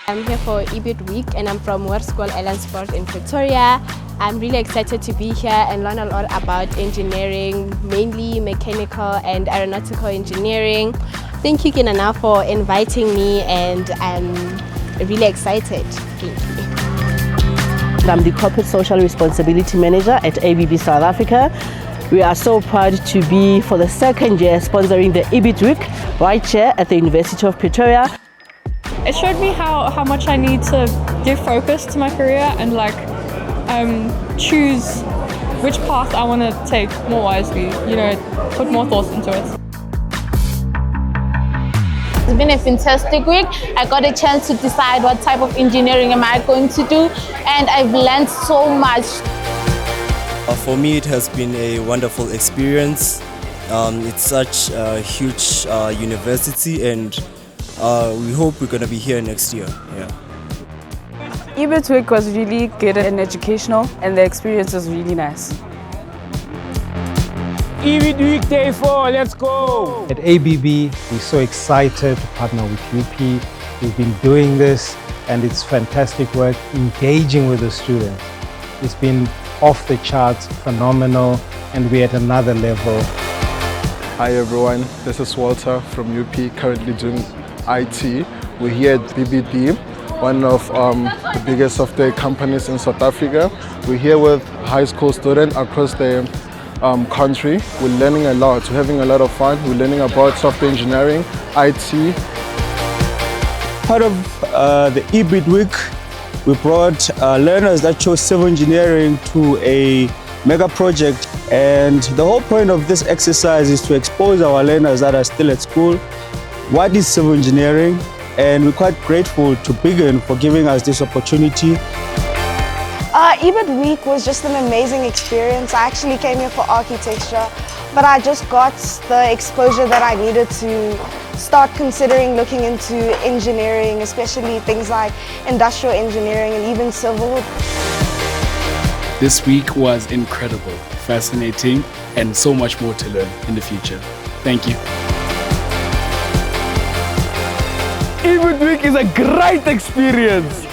I'm here for EBIT week and I'm from School Island Sport in Pretoria. I'm really excited to be here and learn a lot about engineering, mainly mechanical and aeronautical engineering. Thank you, Kinana, for inviting me, and I'm really excited. Thank you. I'm the Corporate Social Responsibility Manager at ABB South Africa. We are so proud to be, for the second year, sponsoring the EBIT week right here at the University of Pretoria. It showed me how much I need to give focus to my career and choose which path I want to take more wisely, put more thoughts into it. It's been a fantastic week. I got a chance to decide what type of engineering am I going to do, and I've learned so much. For me, it has been a wonderful experience. It's such a huge university, and we hope we're going to be here next year. Yeah. EBIT week was really good and educational, and the experience was really nice. EBIT week day 4, let's go! At ABB, we're so excited to partner with UP. We've been doing this, and it's fantastic work engaging with the students. It's been off the charts, phenomenal, and we're at another level. Hi everyone, this is Walter from UP, currently doing IT. We're here at BBD, one of the biggest software companies in South Africa. We're here with high school students across the country. We're learning a lot, we're having a lot of fun. We're learning about software engineering, IT. Part of the EBIT week, we brought learners that chose civil engineering to a mega project, and the whole point of this exercise is to expose our learners that are still at school what is civil engineering, and we're quite grateful to Bigen for giving us this opportunity. EBIT week was just an amazing experience. I actually came here for architecture, but I just got the exposure that I needed to start considering looking into engineering, especially things like industrial engineering and even civil. This week was incredible, fascinating, and so much more to learn in the future. Thank you. EBIT week is a great experience.